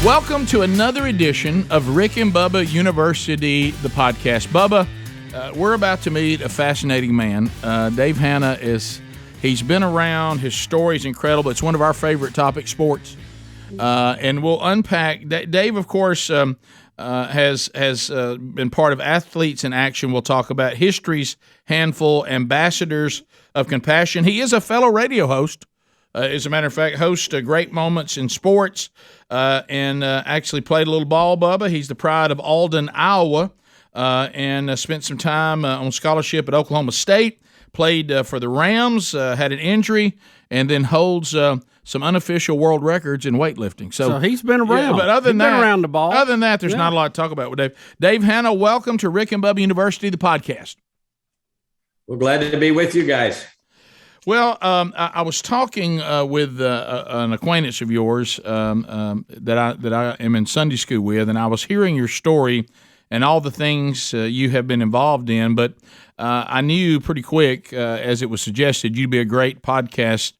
Welcome to another edition of Rick and Bubba University, the podcast. Bubba, we're about to meet a fascinating man. Dave Hanna he's been around. His story is incredible. It's one of our favorite topics, sports. And we'll unpack. Dave, of course, has been part of Athletes in Action. We'll talk about history's handful, ambassadors of compassion. He is a fellow radio host. As a matter of fact, hosts Great Moments in Sports and actually played a little ball, Bubba. He's the pride of Alden, Iowa, and spent some time on scholarship at Oklahoma State, played for the Rams, had an injury, and then holds some unofficial world records in weightlifting. So he's been around. Yeah, but other than that, around the ball. Other than that, there's not a lot to talk about with Dave. Dave Hanna, welcome to Rick and Bubba University, the podcast. We're glad to be with you guys. Well, I was talking with an acquaintance of yours that I am in Sunday school with, and I was hearing your story and all the things you have been involved in. But I knew pretty quick, as it was suggested, you'd be a great podcast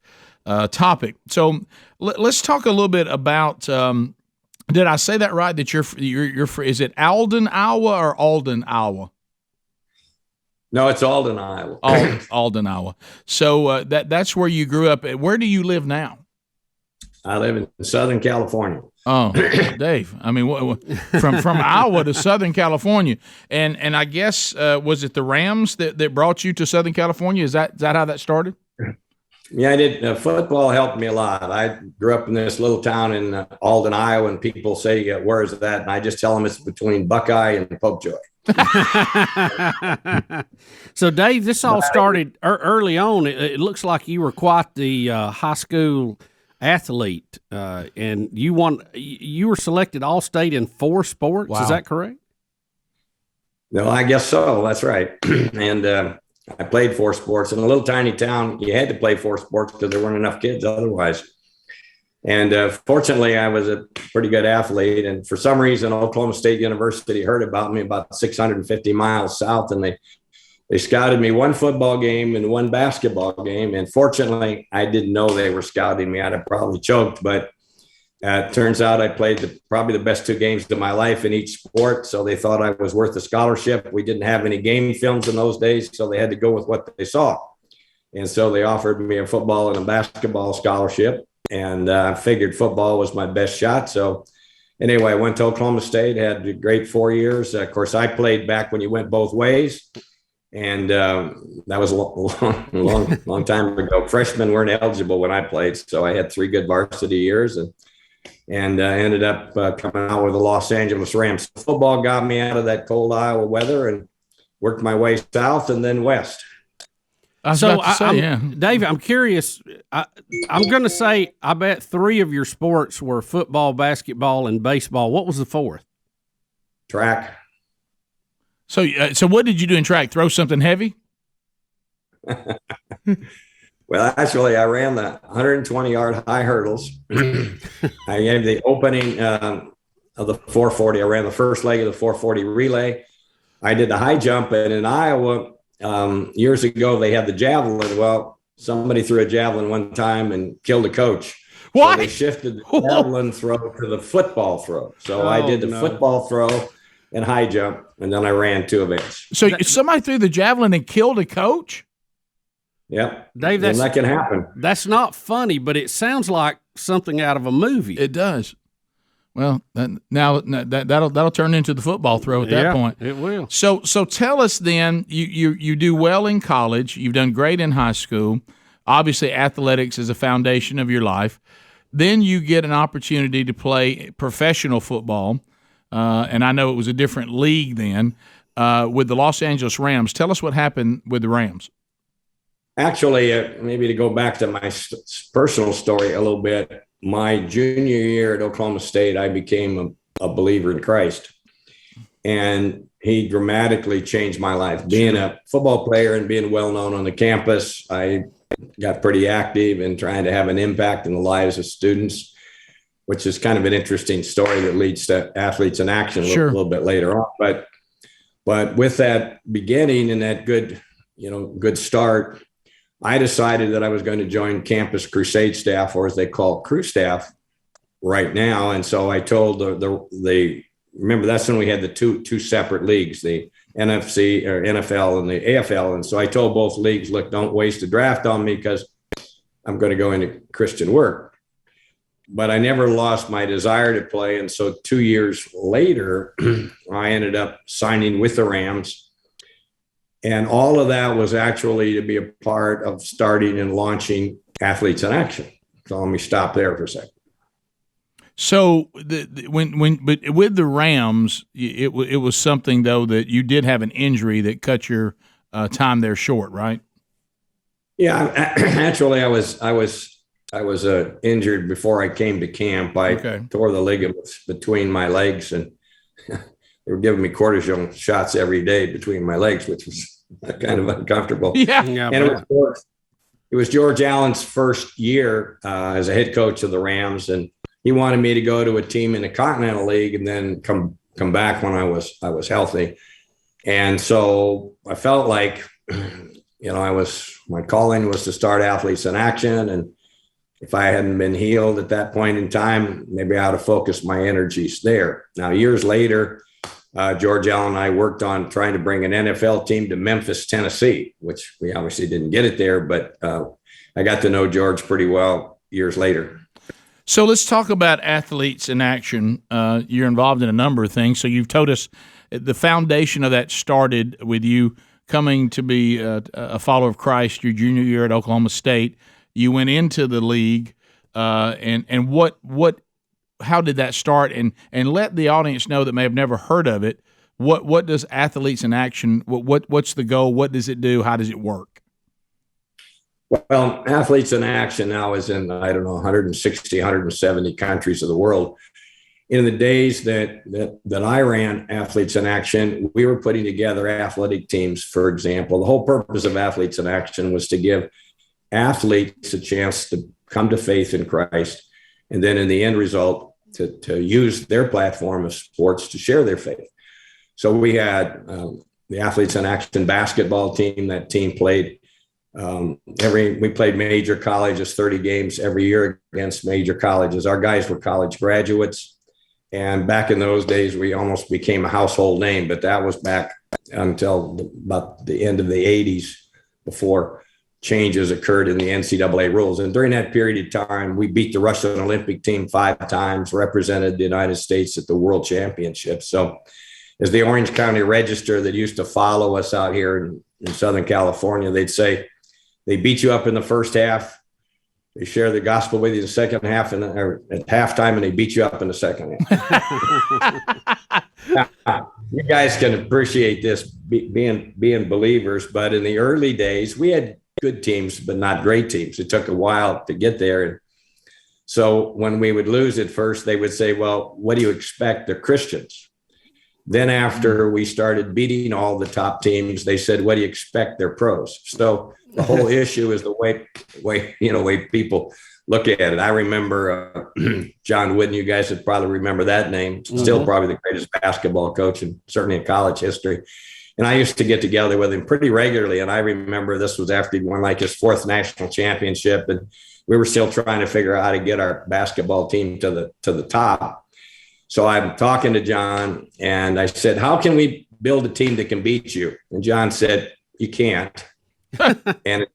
topic. So let's talk a little bit about. Did I say that right? That you're is it Alden, Iowa, or Alden, Iowa? No, it's Alden, Iowa. Alden, Iowa. So that's where you grew up. Where do you live now? I live in Southern California. Oh, Dave. I mean, from Iowa to Southern California, and I guess was it the Rams that brought you to Southern California? Is that how that started? Yeah, I did. Football helped me a lot. I grew up in this little town in Alden, Iowa, and people say, "Where is that?" And I just tell them it's between Buckeye and Popejoy. So, Dave, this all started early on. It looks like you were quite the high school athlete, and you were selected All-State in 4 sports. Wow. Is that correct? No, I guess so. That's right. And I played 4 sports. In a little tiny town, you had to play 4 sports because there weren't enough kids otherwise. And fortunately, I was a pretty good athlete. And for some reason, Oklahoma State University heard about me about 650 miles south. And they scouted me 1 football game and 1 basketball game. And fortunately, I didn't know they were scouting me. I'd have probably choked. But it turns out I played probably the best 2 games of my life in each sport. So they thought I was worth a scholarship. We didn't have any game films in those days, so they had to go with what they saw. And so they offered me a football and a basketball scholarship. And I figured football was my best shot. So anyway, I went to Oklahoma State, had a great 4 years. Of course, I played back when you went both ways. And that was a long time ago. Freshmen weren't eligible when I played. So I had 3 good varsity years and ended up coming out with the Los Angeles Rams. Football got me out of that cold Iowa weather and worked my way south and then west. Dave, I'm curious. I'm going to say I bet 3 of your sports were football, basketball, and baseball. What was the 4th? Track. So what did you do in track? Throw something heavy? Well, actually, I ran the 120-yard high hurdles. I gave the opening of the 440. I ran the first leg of the 440 relay. I did the high jump, and in Iowa, years ago, they had the javelin. Well, somebody threw a javelin one time and killed a coach. What? So they shifted the javelin throw to the football throw. So I did the football throw and high jump, and then I ran 2 events. So somebody threw the javelin and killed a coach? Yep. Dave, that can happen. That's not funny, but it sounds like something out of a movie. It does. Well, that'll turn into the football throw at that point. It will. So tell us then. You do well in college. You've done great in high school. Obviously, athletics is a foundation of your life. Then you get an opportunity to play professional football, and I know it was a different league then with the Los Angeles Rams. Tell us what happened with the Rams. Actually, maybe to go back to my personal story a little bit. My junior year at Oklahoma State, I became a believer in Christ. And he dramatically changed my life. Being a football player and being well-known on the campus, I got pretty active in trying to have an impact in the lives of students, which is kind of an interesting story that leads to Athletes in Action a little bit later on. But with that beginning and that good start, I decided that I was going to join Campus Crusade staff, or as they call it, crew staff. right now. And so I told the remember, that's when we had the two separate leagues, the NFC or NFL and the AFL. And so I told both leagues, look, don't waste a draft on me because I'm going to go into Christian work. But I never lost my desire to play. And so 2 years later, I ended up signing with the Rams. And all of that was actually to be a part of starting and launching Athletes in Action. So let me stop there for a second. So but with the Rams, it was something though that you did have an injury that cut your time there short, right? Yeah, actually, I was injured before I came to camp. I tore the ligaments between my legs, and they were giving me cortisone shots every day between my legs, which was kind of uncomfortable. Yeah. And it was George Allen's first year as a head coach of the Rams, and he wanted me to go to a team in the Continental League and then come back when I was healthy. And so I felt like, my calling was to start Athletes in Action. And if I hadn't been healed at that point in time, maybe I ought to focus my energies there. Now, years later, George Allen and I worked on trying to bring an NFL team to Memphis, Tennessee, which we obviously didn't get it there, but I got to know George pretty well years later. So let's talk about Athletes in Action. You're involved in a number of things. So you've told us the foundation of that started with you coming to be a follower of Christ your junior year at Oklahoma State. You went into the league, and how did that start? And let the audience know that may have never heard of it. What does Athletes in Action? What's the goal? What does it do? How does it work? Well, Athletes in Action now is in, 160, 170 countries of the world. In the days that I ran Athletes in Action, we were putting together athletic teams, for example. The whole purpose of Athletes in Action was to give athletes a chance to come to faith in Christ, and then in the end result, to use their platform of sports to share their faith. So we had the Athletes in Action basketball team. That team played we played major colleges, 30 games every year against major colleges. Our guys were college graduates. And back in those days, we almost became a household name, but that was back until about the end of the 80s before changes occurred in the NCAA rules. And during that period of time, we beat the Russian Olympic team 5 times, represented the United States at the World Championships. So as the Orange County Register that used to follow us out here in Southern California, they'd say, they beat you up in the first half. They share the gospel with you in the second half or at halftime, and they beat you up in the second half. Now, you guys can appreciate this being believers, but in the early days, we had good teams, but not great teams. It took a while to get there. So when we would lose at first, they would say, well, what do you expect? They're Christians. Then after we started beating all the top teams, they said, what do you expect? They're pros. So the whole issue is the way people look at it. I remember John Wooden. You guys would probably remember that name. Still probably the greatest basketball coach, and certainly in college history. And I used to get together with him pretty regularly. And I remember this was after he won like his 4th national championship, and we were still trying to figure out how to get our basketball team to the top. So I'm talking to John, and I said, how can we build a team that can beat you? And John said, you can't. and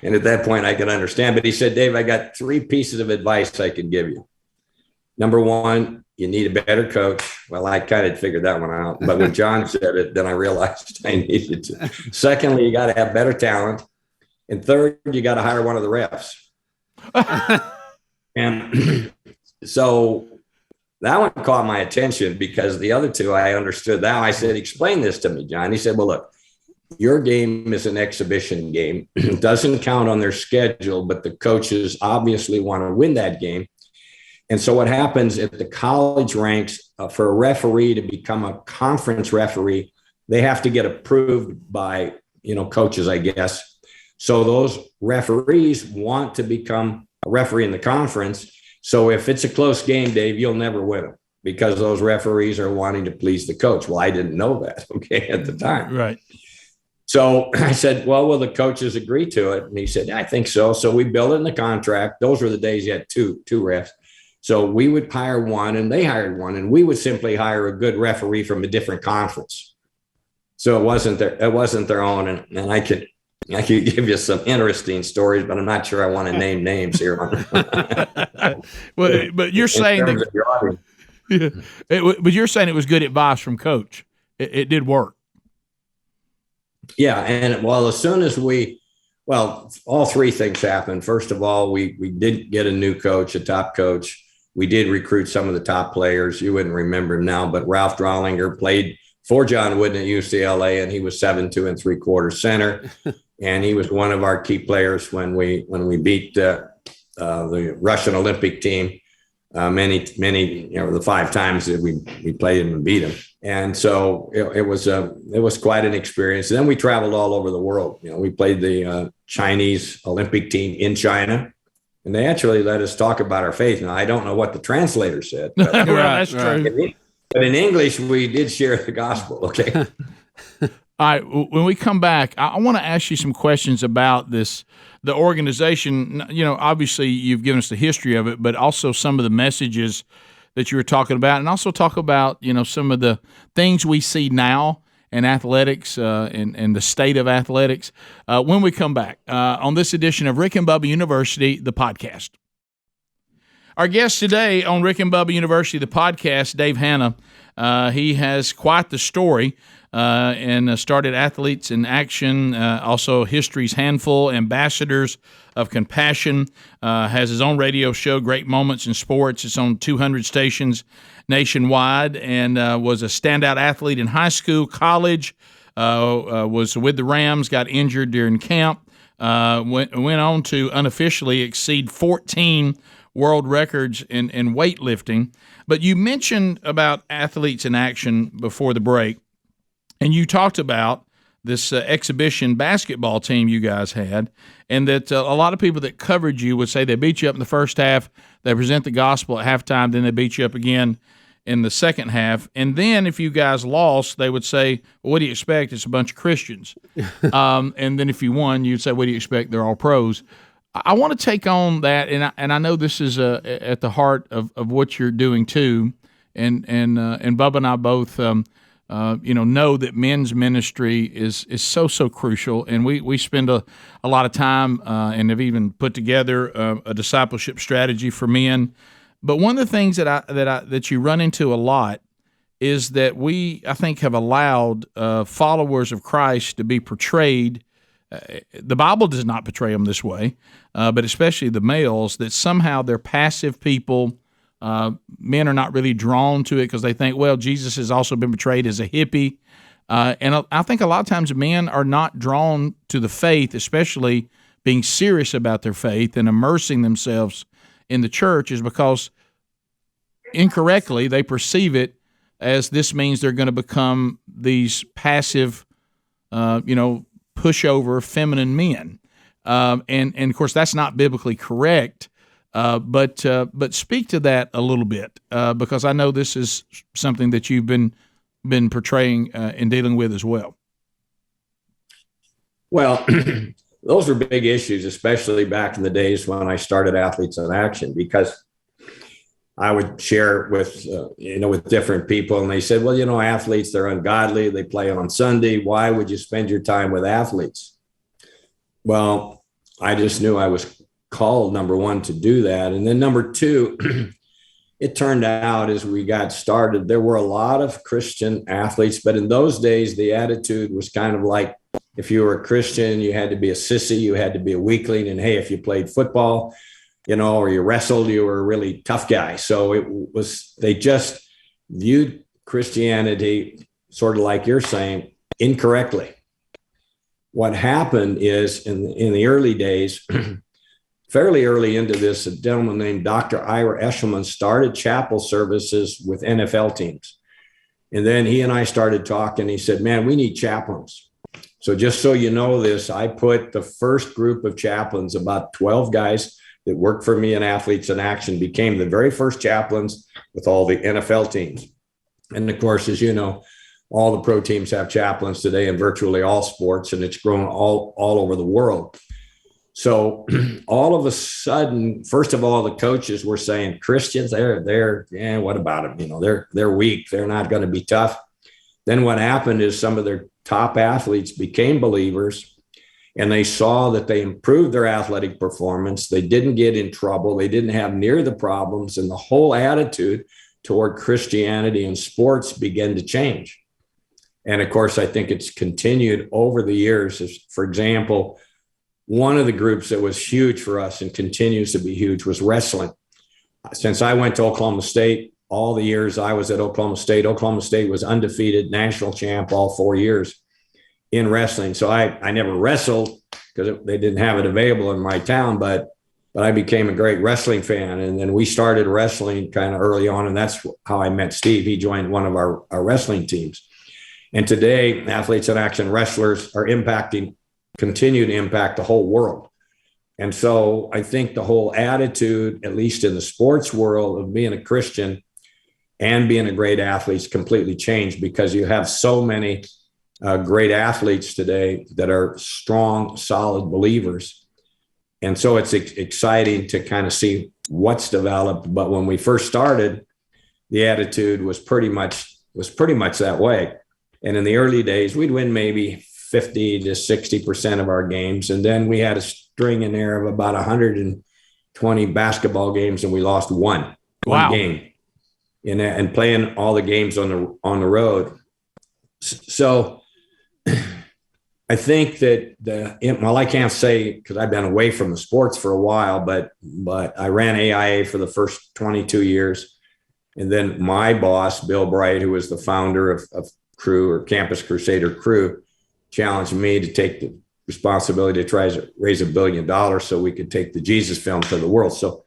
at that point I could understand, but he said, Dave, I got 3 pieces of advice I can give you. Number 1, you need a better coach. Well, I kind of figured that one out, but when John said it, then I realized I needed to. Secondly, you got to have better talent. And third, you got to hire one of the refs. And so that one caught my attention because the other 2, I understood that. I said, explain this to me, John. He said, well, look, your game is an exhibition game. It doesn't count on their schedule, but the coaches obviously want to win that game. And so what happens at the college ranks, for a referee to become a conference referee, they have to get approved by, coaches, I guess. So those referees want to become a referee in the conference. So if it's a close game, Dave, you'll never win them because those referees are wanting to please the coach. Well, I didn't know that, at the time. Right. So I said, well, will the coaches agree to it? And he said, yeah, I think so. So we built it in the contract. Those were the days you had two refs. So we would hire one and they hired one, and we would simply hire a good referee from a different conference. So it wasn't their own. And I could give you some interesting stories, but I'm not sure I want to name names here. Well, but you're saying that, but you're saying it was good advice from Coach. It did work. Yeah, and well, as soon as all three things happened. First of all, we did get a new coach, a top coach. We did recruit some of the top players. You wouldn't remember him now, but Ralph Drawlinger played for John Wooden at UCLA, and he was 7 2 3/4 center, and he was one of our key players when we beat the Russian Olympic team. Many, the 5 times that we played him and beat him. And so it was quite an experience. And then we traveled all over the world. We played the Chinese Olympic team in China, and they actually let us talk about our faith. Now, I don't know what the translator said. But, well, that's true. But in English, we did share the gospel. Okay. All right. When we come back, I want to ask you some questions about the organization. Obviously you've given us the history of it, but also some of the messages that you were talking about, and also talk about, some of the things we see now in athletics and the state of athletics when we come back on this edition of Rick and Bubba University, the podcast. Our guest today on Rick and Bubba University, the podcast, Dave Hanna. He has quite the story and started Athletes in Action, also History's Handful, Ambassadors of Compassion, has his own radio show, Great Moments in Sports. It's on 200 stations nationwide, and was a standout athlete in high school, college, was with the Rams, got injured during camp, went on to unofficially exceed 14 world records in weightlifting. But you mentioned about Athletes in Action before the break, and you talked about this exhibition basketball team you guys had, and that a lot of people that covered you would say they beat you up in the first half, they present the gospel at halftime, then they beat you up again in the second half. And then if you guys lost, they would say, well, what do you expect? It's a bunch of Christians. And then if you won, you'd say, what do you expect? They're all pros. I want to take on that, and I know this is at the heart of what you're doing too, and Bubba and I both know that men's ministry is so crucial, and we spend a lot of time and have even put together a discipleship strategy for men. But one of the things that you run into a lot is that I think have allowed followers of Christ to be portrayed. The Bible does not portray them this way, but especially the males, that somehow they're passive people. Men are not really drawn to it because they think, well, Jesus has also been portrayed as a hippie. And I think a lot of times men are not drawn to the faith, especially being serious about their faith and immersing themselves in the church, is because incorrectly they perceive it as this means they're going to become these passive, pushover feminine men, and of course that's not biblically correct. But speak to that a little bit because I know this is something that you've been portraying and dealing with as well. Well, those were big issues, especially back in the days when I started Athletes in Action, because I would share with different people, and they said, well, athletes, they're ungodly. They play on Sunday. Why would you spend your time with athletes? Well, I just knew I was called, number one, to do that. And then number two, it turned out as we got started, there were a lot of Christian athletes, but in those days, the attitude was kind of like, if you were a Christian, you had to be a sissy, you had to be a weakling. And hey, if you played football, or you wrestled, you were a really tough guy. So they just viewed Christianity sort of like you're saying, incorrectly. What happened is in the early days, fairly early into this, a gentleman named Dr. Ira Eshelman started chapel services with NFL teams. And then he and I started talking. He said, man, we need chaplains. So just so you know this, I put the first group of chaplains, about 12 guys that worked for me in Athletes in Action, became the very first chaplains with all the NFL teams. And of course, as you know, all the pro teams have chaplains today in virtually all sports, and it's grown all over the world. So all of a sudden, first of all, the coaches were saying Christians, yeah, what about them? You know, they're weak. They're not going to be tough. Then what happened is some of their top athletes became believers, and they saw that they improved their athletic performance. They didn't get in trouble. They didn't have near the problems, and the whole attitude toward Christianity and sports began to change. And of course, I think it's continued over the years. For example, one of the groups that was huge for us and continues to be huge was wrestling. Since I went to Oklahoma State, all the years I was at Oklahoma State was undefeated, national champ all 4 years in wrestling. So I never wrestled because they didn't have it available in my town, but I became a great wrestling fan. And then we started wrestling kind of early on, and that's how I met Steve. He joined one of our wrestling teams. And today, Athletes in Action wrestlers are continue to impact the whole world. And so I think the whole attitude, at least in the sports world, of being a Christian and being a great athlete is completely changed, because you have so many great athletes today that are strong, solid believers. And so it's exciting to kind of see what's developed. But when we first started, the attitude was pretty much that way. And in the early days, we'd win maybe 50 to 60% of our games. And then we had a string in there of about 120 basketball games, and we lost one game and playing all the games on the road. So I think that I can't say because I've been away from the sports for a while, but I ran AIA for the first 22 years. And then my boss, Bill Bright, who was the founder of Crew, or Campus Crusader Crew, challenged me to take the responsibility to try to raise $1 billion so we could take the Jesus film to the world. So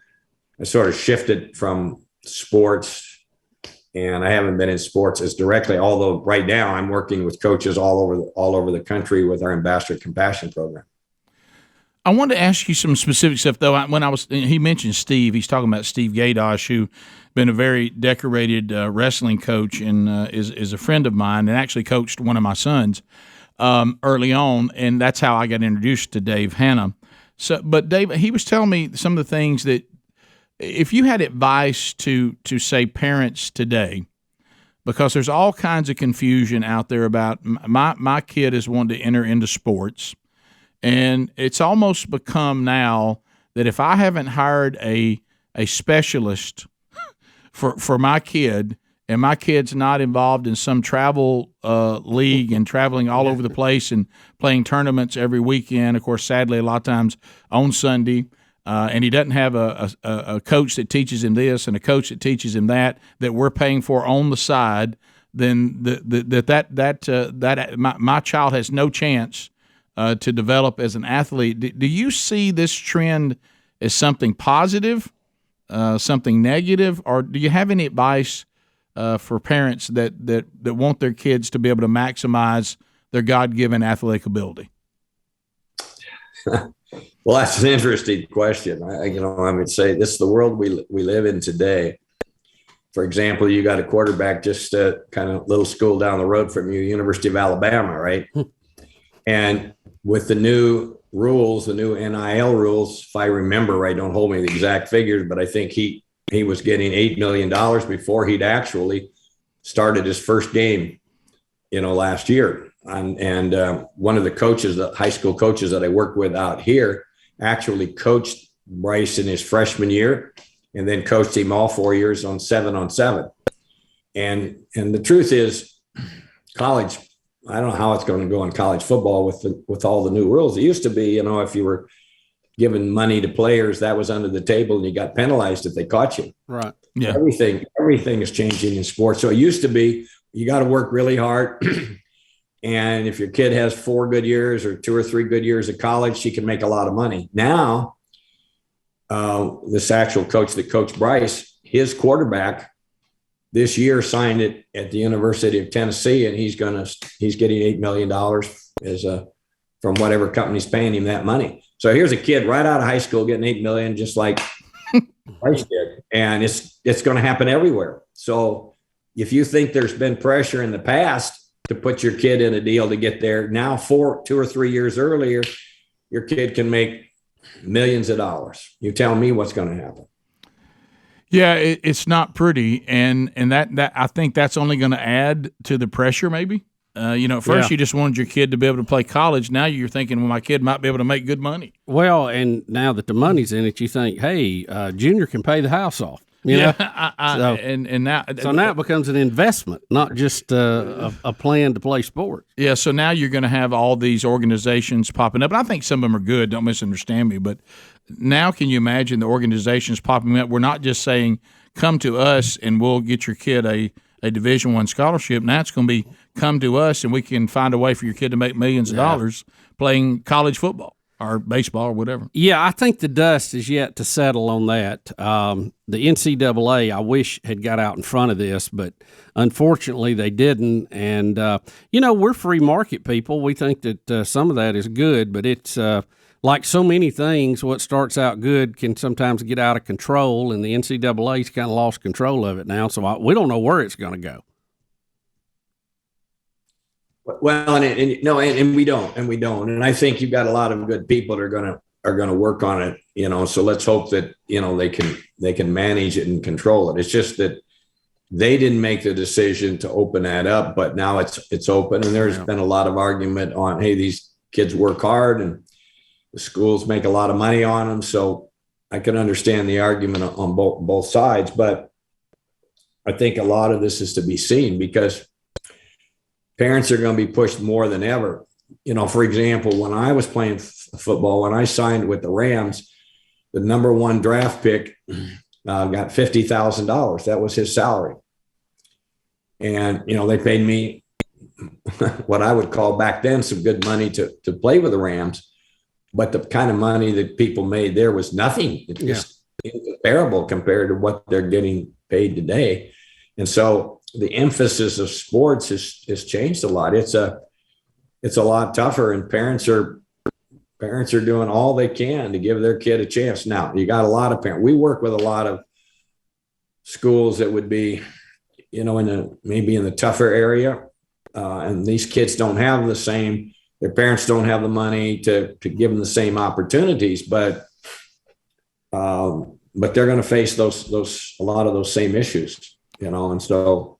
I sort of shifted from sports, and I haven't been in sports as directly, although right now I'm working with coaches all over the country with our Ambassador Compassion program. I wanted to ask you some specific stuff, though. He mentioned Steve. He's talking about Steve Gaydosh, who been a very decorated wrestling coach and is a friend of mine, and actually coached one of my sons early on, and that's how I got introduced to Dave Hanna. So, but Dave, he was telling me some of the things that, if you had advice to say parents today, because there's all kinds of confusion out there about my kid is wanting to enter into sports, and it's almost become now that if I haven't hired a specialist for my kid, and my kid's not involved in some travel league and traveling all over the place and playing tournaments every weekend, of course, sadly, a lot of times on Sunday, and he doesn't have a coach that teaches him this and a coach that teaches him that we're paying for on the side, then my child has no chance to develop as an athlete. Do you see this trend as something positive, something negative, or do you have any advice for parents that want their kids to be able to maximize their God-given athletic ability? Well, that's an interesting question. I would say this is the world we live in today. For example, you got a quarterback just kind of little school down the road from you, University of Alabama, right? And with the new rules, the new NIL rules, if I remember right, don't hold me to the exact figures, but I think he was getting $8 million before he'd actually started his first game, last year. And one of the coaches, the high school coaches that I work with out here, actually coached Bryce in his freshman year, and then coached him all 4 years on 7-on-7. And the truth is, college, I don't know how it's going to go in college football with all the new rules. It used to be, if you were giving money to players, that was under the table and you got penalized if they caught you. Right. Yeah. Everything is changing in sports. So it used to be, you got to work really hard. And if your kid has 4 good years or 2 or 3 good years of college, she can make a lot of money. Now, this actual coach that coached Bryce, his quarterback this year signed it at the University of Tennessee, and he's getting $8 million from whatever company's paying him that money. So here's a kid right out of high school getting $8 million, just like Bryce did. And it's going to happen everywhere. So if you think there's been pressure in the past to put your kid in a deal to get there, now 2 or 3 years earlier, your kid can make millions of dollars. You tell me what's going to happen. Yeah, it's not pretty, and that I think that's only going to add to the pressure. Maybe at first you just wanted your kid to be able to play college. Now you're thinking, well, my kid might be able to make good money. Well, and now that the money's in it, you think, hey, Junior can pay the house off. Now it becomes an investment, not just a plan to play sports. Yeah, so now you're going to have all these organizations popping up, and I think some of them are good. Don't misunderstand me, but now can you imagine the organizations popping up? We're not just saying come to us and we'll get your kid a Division I scholarship. Now it's going to be come to us and we can find a way for your kid to make millions of dollars playing college football or baseball or whatever. Yeah, I think the dust is yet to settle on that. The NCAA, I wish, had got out in front of this, but unfortunately they didn't. And, we're free market people. We think that some of that is good, but it's like so many things, what starts out good can sometimes get out of control, and the NCAA's kind of lost control of it now, so we don't know where it's going to go. Well, and we don't, and I think you've got a lot of good people that are going to work on it, so let's hope that they can manage it and control it. It's just that they didn't make the decision to open that up, but now it's open, and there's been a lot of argument on, hey, these kids work hard and the schools make a lot of money on them, so I can understand the argument on both sides, but I think a lot of this is to be seen because parents are going to be pushed more than ever. For example, when I was playing football, when I signed with the Rams, the number 1 draft pick got $50,000. That was his salary. And, they paid me what I would call back then some good money to play with the Rams. But the kind of money that people made there was nothing. It's just incomparable compared to what they're getting paid today. And so the emphasis of sports has changed a lot. It's a lot tougher, and parents are doing all they can to give their kid a chance. Now, you got a lot of parents. We work with a lot of schools that would be, maybe in the tougher area, and these kids don't have their parents don't have the money to give them the same opportunities, but they're going to face a lot of those same issues, and so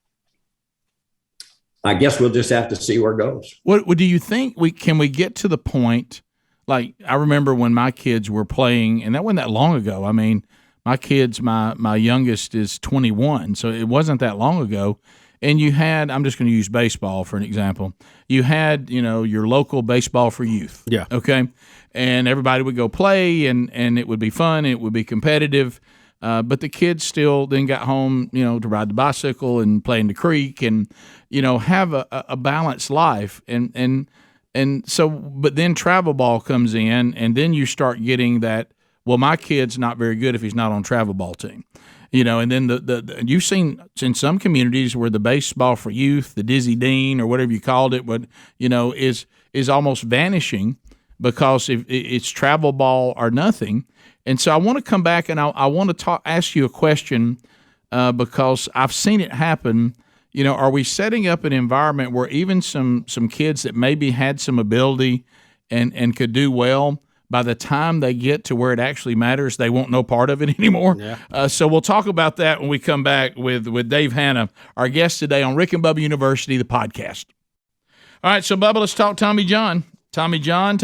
I guess we'll just have to see where it goes. What do you think can we get to the point? Like, I remember when my kids were playing, and that wasn't that long ago. I mean, my kids, my youngest is 21, so it wasn't that long ago. And you had, I'm just going to use baseball for an example. You had, your local baseball for youth. Yeah. Okay. And everybody would go play, and it would be fun. It would be competitive. But the kids still then got home, to ride the bicycle and play in the creek and, have a balanced life. And so, but then travel ball comes in, and then you start getting that, well, my kid's not very good if he's not on travel ball team. And then the you've seen in some communities where the baseball for youth, the Dizzy Dean or whatever you called it, but is almost vanishing because it's travel ball or nothing. And so I want to come back and I want to ask you a question because I've seen it happen. Are we setting up an environment where even some kids that maybe had some ability and could do well, by the time they get to where it actually matters, they won't know part of it anymore. Yeah. So we'll talk about that when we come back with Dave Hanna, our guest today on Rick and Bubba University, the podcast. All right, so Bubba, let's talk Tommy John. Tommy John.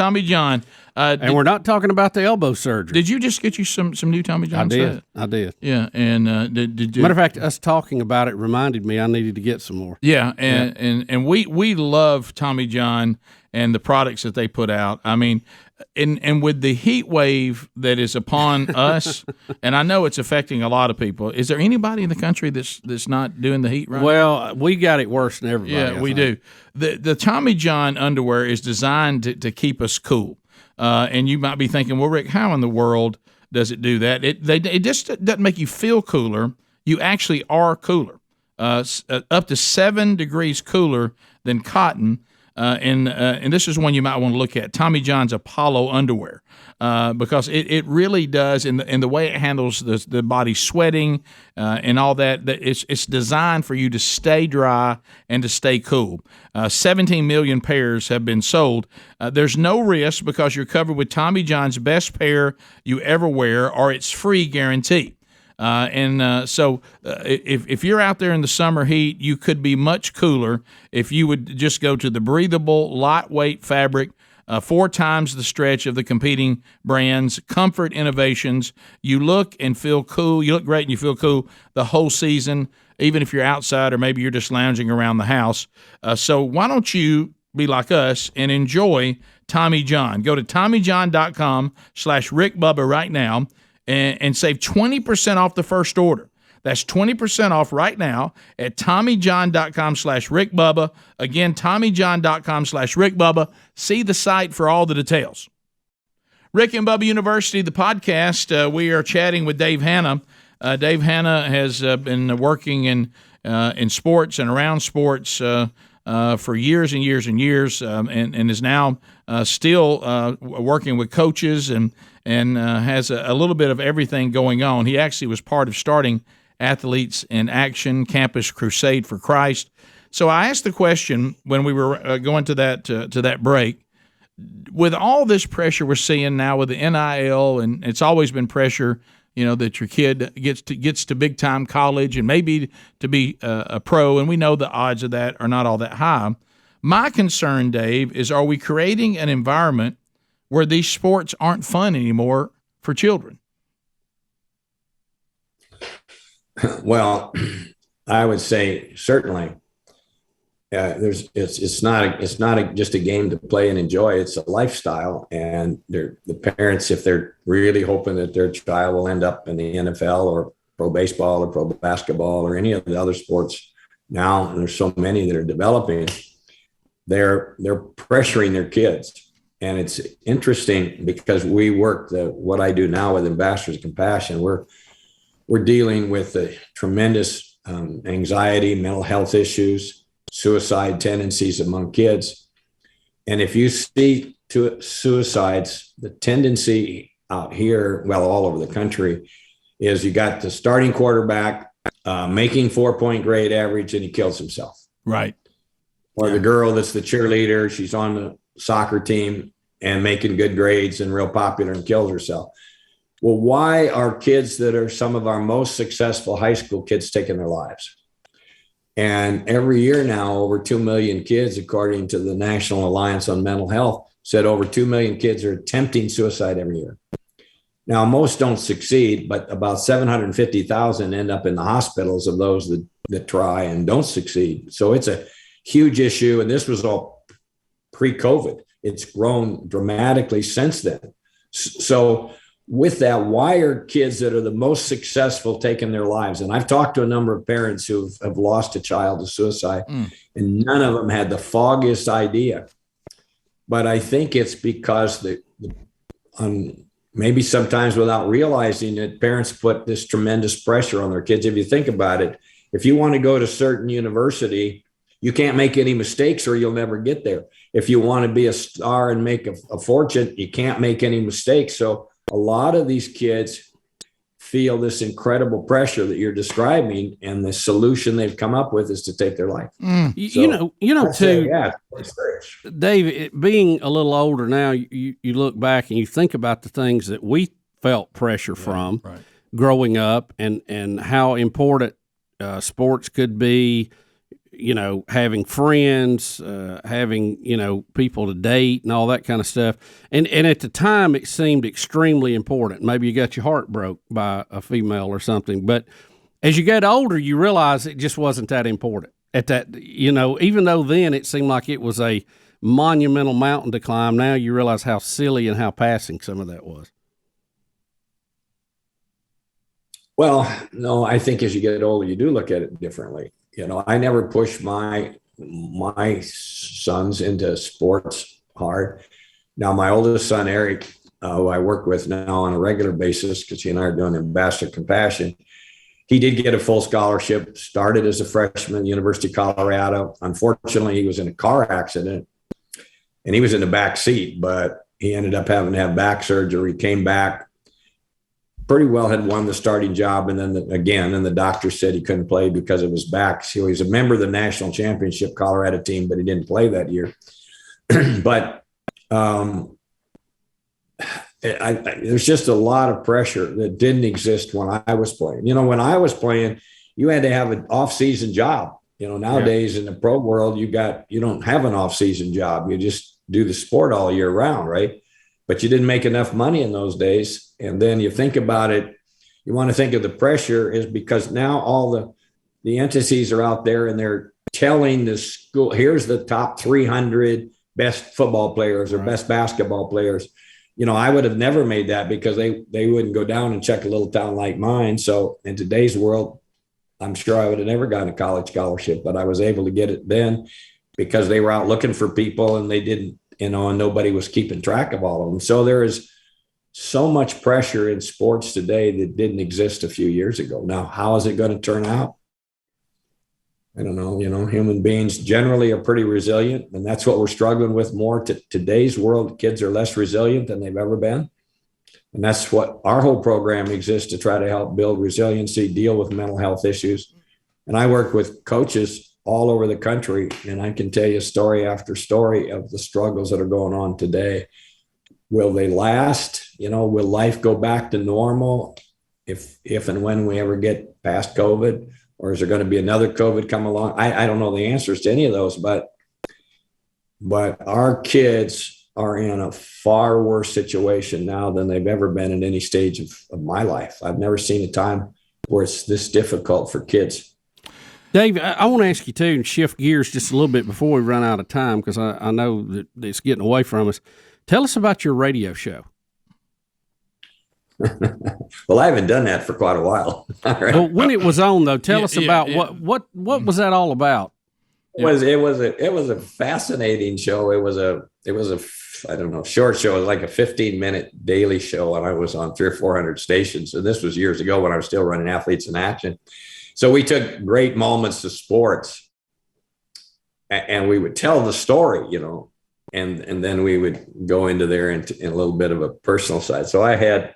And we're not talking about the elbow surgery. Did you just get you some new Tommy John? I did. Yeah, and did you? Matter of fact, us talking about it reminded me I needed to get some more. Yeah, and we love Tommy John and the products that they put out. I mean, and with the heat wave that is upon us, and I know it's affecting a lot of people. Is there anybody in the country that's not doing the heat right? Well, we got it worse than everybody. Yeah, we do. The Tommy John underwear is designed to keep us cool. And you might be thinking, well, Rick, how in the world does it do that? It just doesn't make you feel cooler. You actually are cooler, up to 7 degrees cooler than cotton. and this is one you might want to look at, Tommy John's Apollo underwear, because it really does, in the way it handles the body sweating and all that, it's designed for you to stay dry and to stay cool. 17 million pairs have been sold. There's no risk because you're covered with Tommy John's best pair you ever wear, or it's free guarantee. So if you're out there in the summer heat, you could be much cooler if you would just go to the breathable, lightweight fabric, 4 times the stretch of the competing brands, comfort innovations. You look and feel cool. You look great and you feel cool the whole season, even if you're outside or maybe you're just lounging around the house. So why don't you be like us and enjoy Tommy John? Go to TommyJohn.com/RickBubba right now and save 20% off the first order. That's 20% off right now at TommyJohn.com/RickBubba. Again, TommyJohn.com/RickBubba. See the site for all the details. Rick and Bubba University, the podcast. We are chatting with Dave Hanna. Dave Hanna has been working in sports and around sports for years and years and years, and is now still working with coaches and has a little bit of everything going on. He actually was part of starting Athletes in Action Campus Crusade for Christ. So I asked the question when we were going to that break, with all this pressure we're seeing now with the NIL, and it's always been pressure, that your kid gets to big time college and maybe to be a pro, and we know the odds of that are not all that high. My concern, Dave, is are we creating an environment where these sports aren't fun anymore for children? Well, I would say certainly. It's not just a game to play and enjoy. It's a lifestyle, and the parents, if they're really hoping that their child will end up in the NFL or pro baseball or pro basketball or any of the other sports now, and there's so many that are developing, they're pressuring their kids. And it's interesting because we work what I do now with Ambassadors of Compassion. We're dealing with the tremendous anxiety, mental health issues, suicide tendencies among kids. And if you see suicides, the tendency out here, well, all over the country, is you got the starting quarterback making 4-point grade average and he kills himself. Right. Or the girl that's the cheerleader, she's on the soccer team and making good grades and real popular and kills herself. Well, why are kids that are some of our most successful high school kids taking their lives? And every year now, over 2 million kids, according to the National Alliance on Mental Health, said over 2 million kids are attempting suicide every year. Now, most don't succeed, but about 750,000 end up in the hospitals of those that try and don't succeed. So it's a huge issue. And this was all pre-COVID. It's grown dramatically since then. So with that, why are kids that are the most successful taking their lives? And I've talked to a number of parents who have lost a child to suicide, and none of them had the foggiest idea. But I think it's because maybe sometimes without realizing it, parents put this tremendous pressure on their kids. If you think about it, if you want to go to a certain university, you can't make any mistakes or you'll never get there. If you want to be a star and make a fortune, you can't make any mistakes. So a lot of these kids feel this incredible pressure that you're describing, and the solution they've come up with is to take their life. So, Dave, being a little older now, you look back and you think about the things that we felt pressure from growing up, and how important sports could be. Having friends, having, people to date and all that kind of stuff. And at the time, it seemed extremely important. Maybe you got your heart broke by a female or something. But as you get older, you realize it just wasn't that important. At that, even though then it seemed like it was a monumental mountain to climb, now you realize how silly and how passing some of that was. Well, no, I think as you get older, you do look at it differently. I never pushed my sons into sports hard. Now, my oldest son, Eric, who I work with now on a regular basis, because he and I are doing Ambassador Compassion, he did get a full scholarship, started as a freshman at the University of Colorado. Unfortunately, he was in a car accident and he was in the back seat, but he ended up having to have back surgery, came back, pretty well had won the starting job. And then the doctor said he couldn't play because of his back. So he was a member of the national championship Colorado team, but he didn't play that year. But there's just a lot of pressure that didn't exist when I was playing. When I was playing, you had to have an off-season job. Nowadays in the pro world, you don't have an off-season job. You just do the sport all year round, right? But you didn't make enough money in those days. And then you think about it, you want to think of the pressure is because now all the entities are out there and they're telling the school, here's the top 300 best football players or best basketball players. I would have never made that because they wouldn't go down and check a little town like mine. So in today's world, I'm sure I would have never gotten a college scholarship, but I was able to get it then because they were out looking for people and they didn't, and nobody was keeping track of all of them. So there is so much pressure in sports today that didn't exist a few years ago. Now, how is it going to turn out? I don't know. Human beings generally are pretty resilient, and that's what we're struggling with more. Today's world, kids are less resilient than they've ever been. And that's what our whole program exists to try to help build resiliency, deal with mental health issues. And I work with coaches all over the country, and I can tell you story after story of the struggles that are going on today. Will they last? Will life go back to normal if and when we ever get past COVID? Or is there going to be another COVID come along? I don't know the answers to any of those, but our kids are in a far worse situation now than they've ever been in any stage of my life. I've never seen a time where it's this difficult for kids. Dave, I want to ask you too, and shift gears just a little bit before we run out of time, because I know that it's getting away from us. Tell us about your radio show. Well, I haven't done that for quite a while. Right. Well, when it was on, though, tell us about what was that all about? It was a fascinating show. It was a I don't know, short show. It was like a 15-minute daily show, and I was on 300 or 400 stations. And this was years ago when I was still running Athletes in Action. So we took great moments of sports, and we would tell the story, and then we would go into there in a little bit of a personal side. So I had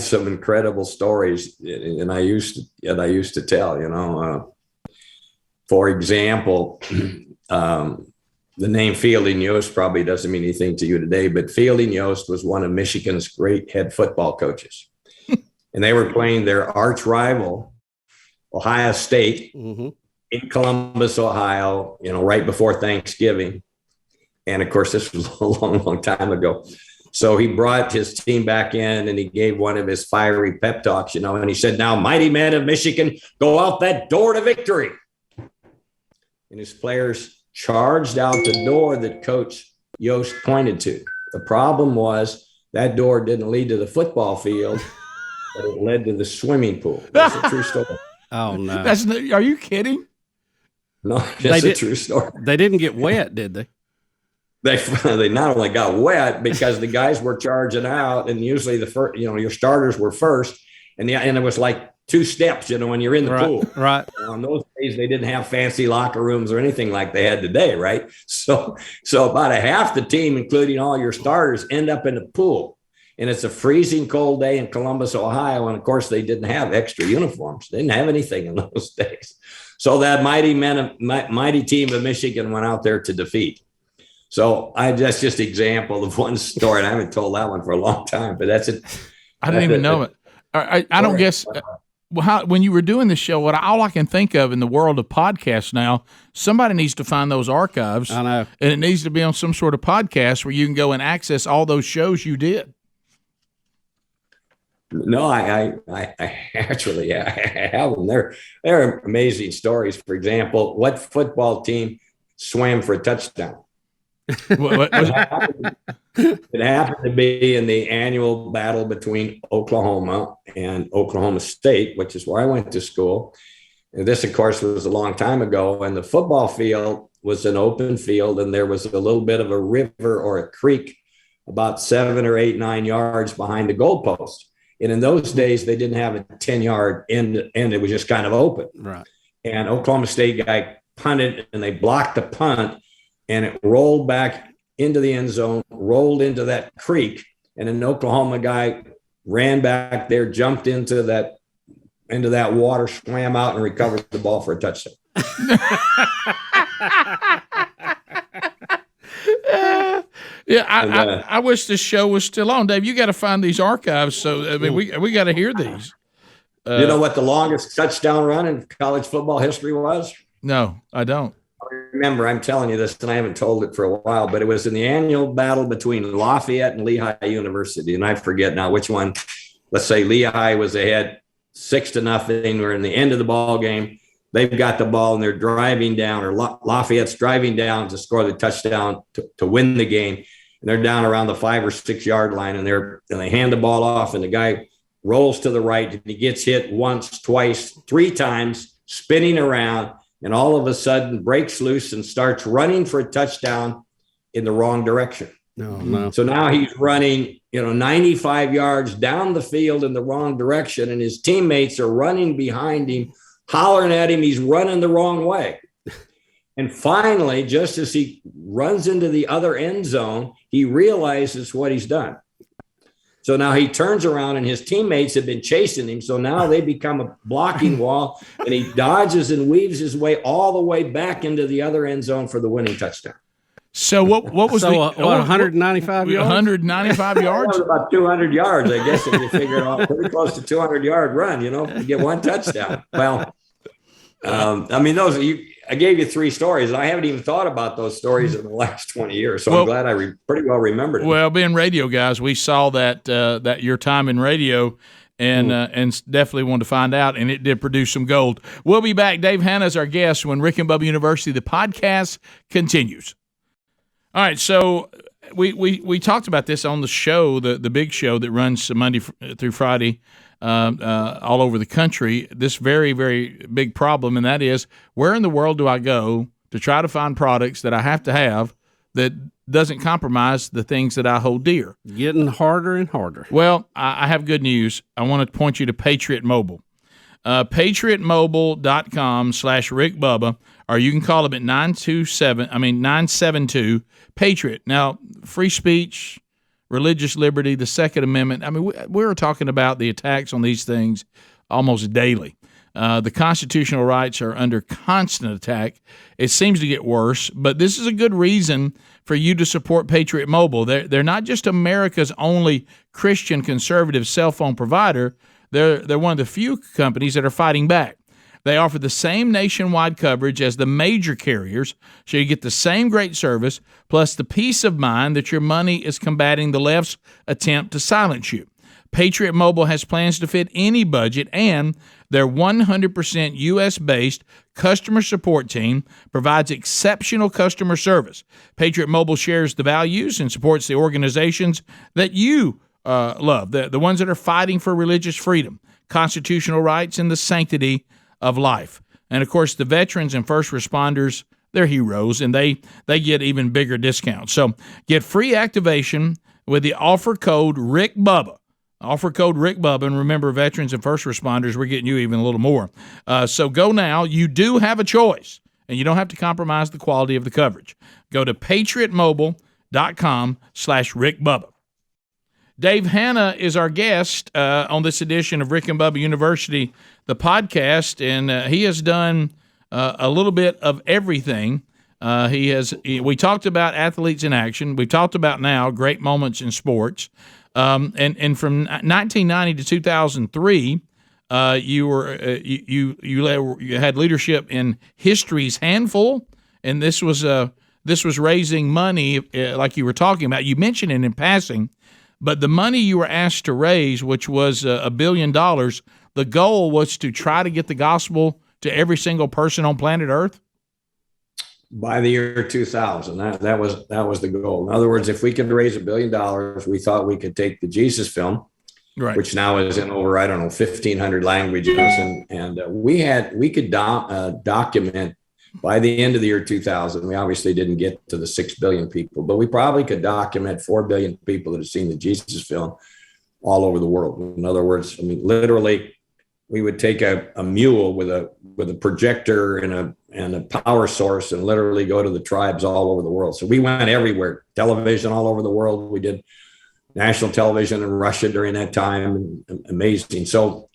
some incredible stories, and I used to tell, for example, the name Fielding Yost probably doesn't mean anything to you today, but Fielding Yost was one of Michigan's great head football coaches. And they were playing their arch rival, Ohio State, in Columbus, Ohio, right before Thanksgiving. And of course, this was a long, long time ago. So he brought his team back in and he gave one of his fiery pep talks, and he said, "Now, mighty men of Michigan, go out that door to victory." And his players charged out the door that Coach Yost pointed to. The problem was that door didn't lead to the football field, but it led to the swimming pool. That's a true story. Oh, no. Are you kidding? No, that's a true story. They didn't get wet, did they? They not only got wet because the guys were charging out, and usually the first, your starters were first, and it was like two steps, when you're in the pool. Right. In those days, they didn't have fancy locker rooms or anything like they had today, right? So about a half the team, including all your starters, end up in the pool. And it's a freezing cold day in Columbus, Ohio. And of course, they didn't have extra uniforms. They didn't have anything in those days. So that mighty team of Michigan went out there to defeat. So that's just an example of one story. And I haven't told that one for a long time, but that's it. I didn't even know it. I don't guess. When you were doing the show, all I can think of in the world of podcasts now, somebody needs to find those archives. I know. And it needs to be on some sort of podcast where you can go and access all those shows you did. No, I actually have them. They're amazing stories. For example, what football team swam for a touchdown? It happened to be in the annual battle between Oklahoma and Oklahoma State, which is where I went to school. And this, of course, was a long time ago. And the football field was an open field, and there was a little bit of a river or a creek about 7 or 8, 9 yards behind the goalpost. And in those days, they didn't have a 10-yard end. It was just kind of open. Right. And Oklahoma State guy punted, and they blocked the punt, and it rolled back into the end zone, rolled into that creek, and an Oklahoma guy ran back there, jumped into that water, swam out, and recovered the ball for a touchdown. I wish this show was still on, Dave. You got to find these archives. So I mean, we got to hear these. You know what the longest touchdown run in college football history was? No, I don't. Remember, I'm telling you this, and I haven't told it for a while, but it was in the annual battle between Lafayette and Lehigh University, and I forget now which one. Let's say Lehigh was ahead 6-0. We're in the end of the ball game. They've got the ball and they're driving down, or Lafayette's driving down to score the touchdown to win the game. And they're down around the 5 or 6 yard line, and they hand the ball off, and the guy rolls to the right, and he gets hit once, twice, 3 times, spinning around, and all of a sudden breaks loose and starts running for a touchdown in the wrong direction. No. So now he's running, 95 yards down the field in the wrong direction, and his teammates are running behind him, hollering at him. He's running the wrong way. And finally, just as he runs into the other end zone, he realizes what he's done. So now he turns around, and his teammates have been chasing him. So now they become a blocking wall, and he dodges and weaves his way all the way back into the other end zone for the winning touchdown. So what was 195 yards? 195 yards? About 200 yards, I guess, if you figure it out. Pretty close to 200-yard run, to get one touchdown. Well, I gave you 3 stories, and I haven't even thought about those stories in the last 20 years. So I'm glad I pretty well remembered them. Well, being radio guys, we saw that your time in radio, and definitely wanted to find out, and it did produce some gold. We'll be back. Dave Hanna is our guest when Rick and Bubba University, the podcast, continues. All right, so we talked about this on the show, the big show that runs Monday through Friday all over the country, this very, very big problem, and that is, where in the world do I go to try to find products that I have to have that doesn't compromise the things that I hold dear? Getting harder and harder. Well, I have good news. I want to point you to Patriot Mobile. PatriotMobile.com/Rick Bubba, or you can call them at 972-Patriot. Now, free speech, religious liberty, the Second Amendment. I mean, we're talking about the attacks on these things almost daily. The constitutional rights are under constant attack. It seems to get worse, but this is a good reason for you to support Patriot Mobile. They're not just America's only Christian conservative cell phone provider. They're one of the few companies that are fighting back. They offer the same nationwide coverage as the major carriers, so you get the same great service, plus the peace of mind that your money is combating the left's attempt to silence you. Patriot Mobile has plans to fit any budget, and their 100% U.S.-based customer support team provides exceptional customer service. Patriot Mobile shares the values and supports the organizations that you love, the ones that are fighting for religious freedom, constitutional rights, and the sanctity of life. And, of course, the veterans and first responders, they're heroes, and they get even bigger discounts. So get free activation with the offer code RickBubba. Offer code RickBubba, and remember, veterans and first responders, we're getting you even a little more. So go now. You do have a choice, and you don't have to compromise the quality of the coverage. Go to PatriotMobile.com/RickBubba. Dave Hanna is our guest on this edition of Rick and Bubba University, the podcast, and he has done a little bit of everything. We talked about athletes in action. We talked about now great moments in sports. And from 1990 to 2003, you had leadership in History's Handful, and this was raising money, like you were talking about. You mentioned it in passing. But the money you were asked to raise, which was $1 billion, the goal was to try to get the gospel to every single person on planet Earth? By the year 2000, that was the goal. In other words, if we could raise $1 billion, we thought we could take the Jesus film, right, which now is in over, 1,500 languages, and we could document by the end of the year 2000. We obviously didn't get to the 6 billion people, but we probably could document 4 billion people that have seen the Jesus film all over the world. In other words, literally we would take a mule with a projector and a power source and literally go to the tribes all over the world. So we went everywhere, television all over the world. We did national television in Russia during that time. Amazing. So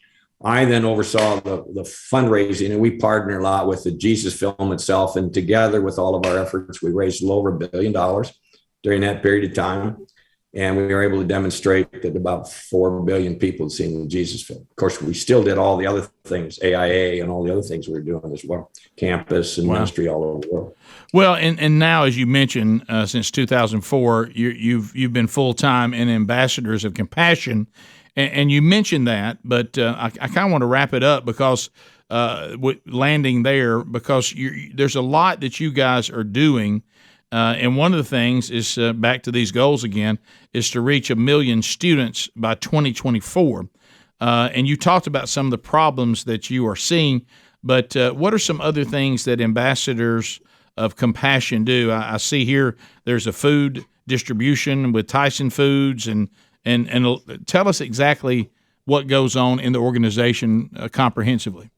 I then oversaw the fundraising, and we partner a lot with the Jesus Film itself. And together with all of our efforts, we raised over $1 billion during that period of time. And we were able to demonstrate that about 4 billion people had seen the Jesus Film. Of course, we still did all the other things, AIA and all the other things we were doing as well, campus and ministry all over the world. Well, and now, as you mentioned, since 2004, you've been full-time in Ambassadors of Compassion, and you mentioned that, but I kind of want to wrap it up because landing there, because there's a lot that you guys are doing. And one of the things is, back to these goals again, is to reach 1 million students by 2024. And you talked about some of the problems that you are seeing, but what are some other things that Ambassadors of Compassion do? I see here there's a food distribution with Tyson Foods, and tell us exactly what goes on in the organization comprehensively.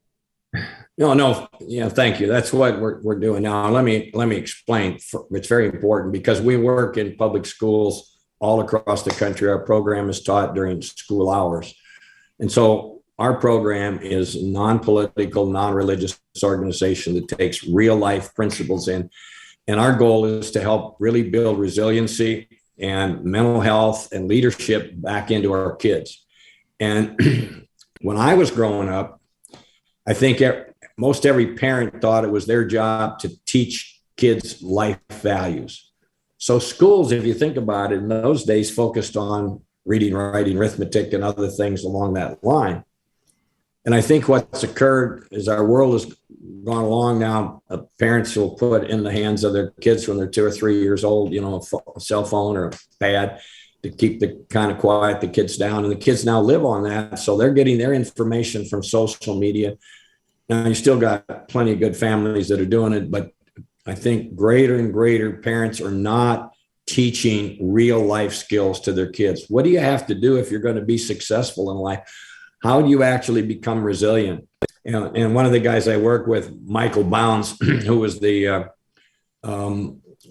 No. Yeah, thank you. That's what we're doing now. Let me explain. It's very important because we work in public schools all across the country. Our program is taught during school hours. And so our program is a non-political, non-religious organization that takes real life principles in. And our goal is to help really build resiliency and mental health and leadership back into our kids. And when I was growing up, I think most every parent thought it was their job to teach kids life values. So schools, if you think about it, in those days focused on reading, writing, arithmetic, and other things along that line. And I think what's occurred is our world has gone along now. Parents will put in the hands of their kids when they're 2 or 3 years old, a cell phone or a pad to keep the kind of quiet the kids down. And the kids now live on that. So they're getting their information from social media. Now, you still got plenty of good families that are doing it, but I think greater and greater parents are not teaching real life skills to their kids. What do you have to do if you're going to be successful in life? How do you actually become resilient? And one of the guys I work with, Michael Bounds, who was the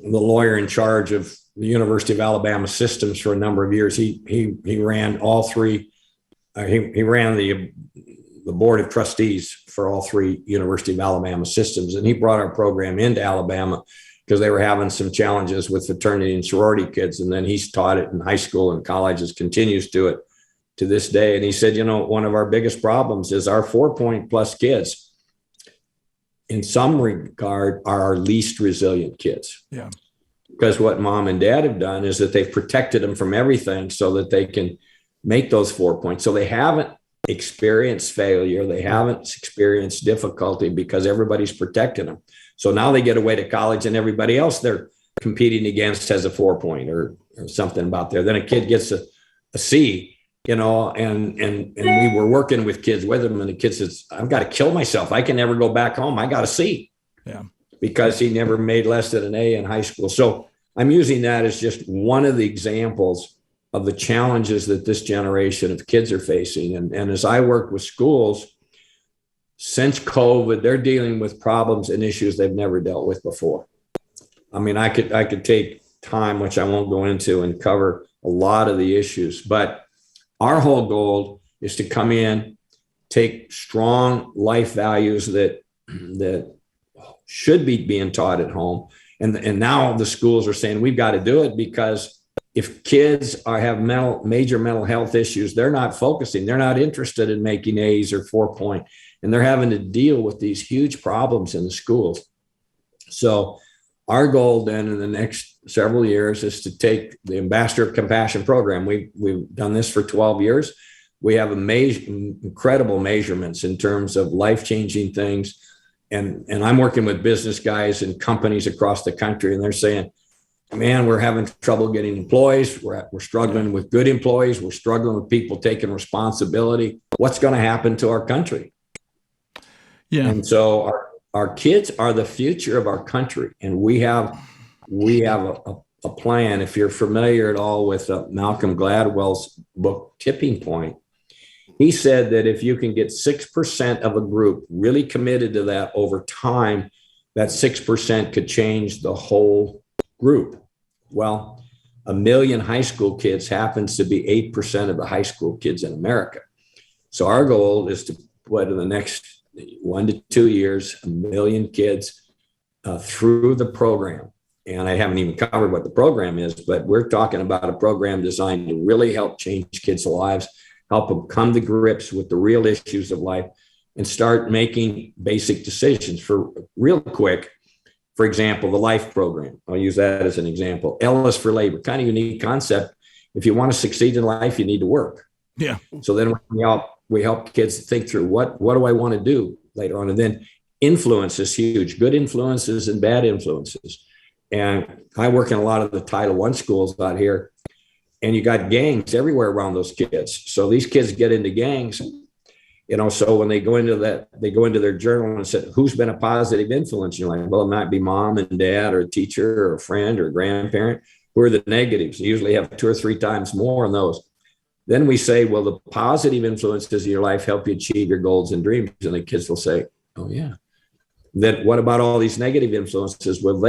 lawyer in charge of the University of Alabama systems for a number of years, he ran all three. He ran the board of trustees for all 3 University of Alabama systems. And he brought our program into Alabama because they were having some challenges with fraternity and sorority kids. And then he's taught it in high school and colleges, continues to it to this day. And he said, one of our biggest problems is our 4-point plus kids, in some regard, are our least resilient kids. Yeah. Because what mom and dad have done is that they've protected them from everything so that they can make those 4 points. So they haven't experienced failure. They haven't experienced difficulty because everybody's protecting them. So now they get away to college and everybody else they're competing against has a 4-point or something about there. Then a kid gets a C, and we were working with kids with them, and the kid says, I've got to kill myself. I can never go back home. I got a C. Yeah. Because he never made less than an A in high school. So I'm using that as just one of the examples of the challenges that this generation of kids are facing. And as I work with schools, since COVID, they're dealing with problems and issues they've never dealt with before. I mean, I could take time, which I won't go into, and cover a lot of the issues. But our whole goal is to come in, take strong life values that should be being taught at home. And now the schools are saying, we've got to do it because if kids have major mental health issues, they're not focusing. They're not interested in making A's or 4-point, and they're having to deal with these huge problems in the schools. So our goal then in the next several years is to take the Ambassador of Compassion program. We've done this for 12 years. We have incredible measurements in terms of life-changing things. And I'm working with business guys and companies across the country, and they're saying, man, we're having trouble getting employees. We're struggling with good employees. We're struggling with people taking responsibility. What's going to happen to our country? Yeah. And so our kids are the future of our country. And we have a plan. If you're familiar at all with Malcolm Gladwell's book, Tipping Point, He said that if you can get 6% of a group really committed to that over time, that 6% could change the whole group. Well, 1 million high school kids happens to be 8% of the high school kids in America. So our goal is to put in the next 1 to 2 years, 1 million kids through the program. And I haven't even covered what the program is, but we're talking about a program designed to really help change kids' lives, help them come to grips with the real issues of life, and start making basic decisions. For real quick, for example, the LIFE program. I'll use that as an example. L is for labor, kind of unique concept. If you want to succeed in life, you need to work. Yeah. So then we help kids think through what do I want to do later on? And then influence is huge, good influences and bad influences. And I work in a lot of the Title I schools out here, and you got gangs everywhere around those kids. So these kids get into gangs, so when they go into that, they go into their journal and said, who's been a positive influence? You're like, well, it might be mom and dad or a teacher or a friend or a grandparent. Who are the negatives? You usually have 2 or 3 times more on those. Then we say, well, the positive influences in your life help you achieve your goals and dreams. And the kids will say, oh, yeah. Then what about all these negative influences? Well,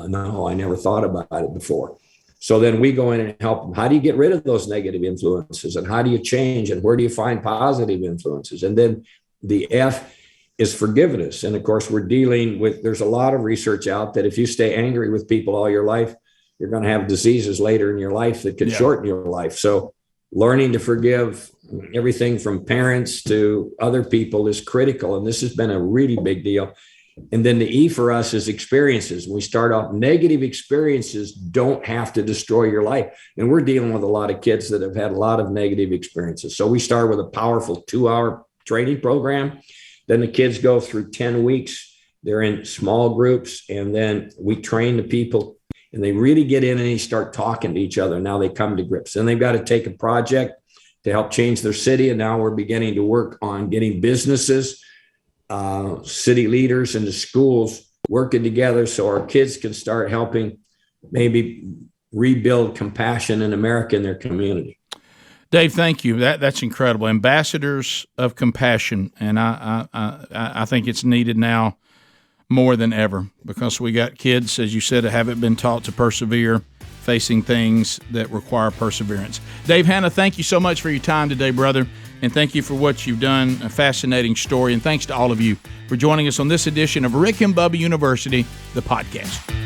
no, I never thought about it before. So then we go in and help them. How do you get rid of those negative influences? And how do you change? And where do you find positive influences? And then the F is forgiveness. And of course, we're dealing with, there's a lot of research out that if you stay angry with people all your life, you're going to have diseases later in your life that could shorten your life. So learning to forgive everything from parents to other people is critical. And this has been a really big deal. And then the E for us is experiences. We start off, negative experiences don't have to destroy your life. And we're dealing with a lot of kids that have had a lot of negative experiences. So we start with a powerful 2-hour training program. Then the kids go through 10 weeks. They're in small groups. And then we train the people, and they really get in and they start talking to each other. Now they come to grips. And they've got to take a project to help change their city. And now we're beginning to work on getting businesses, city leaders, and the schools working together so our kids can start helping maybe rebuild compassion in America in their community. Dave, thank you. That's incredible. Ambassadors of compassion, and I think it's needed now more than ever, because we got kids, as you said, that haven't been taught to persevere, facing things that require perseverance. Dave Hanna, thank you so much for your time today, brother, and thank you for what you've done. A fascinating story, and thanks to all of you for joining us on this edition of Rick and Bubba University, the podcast.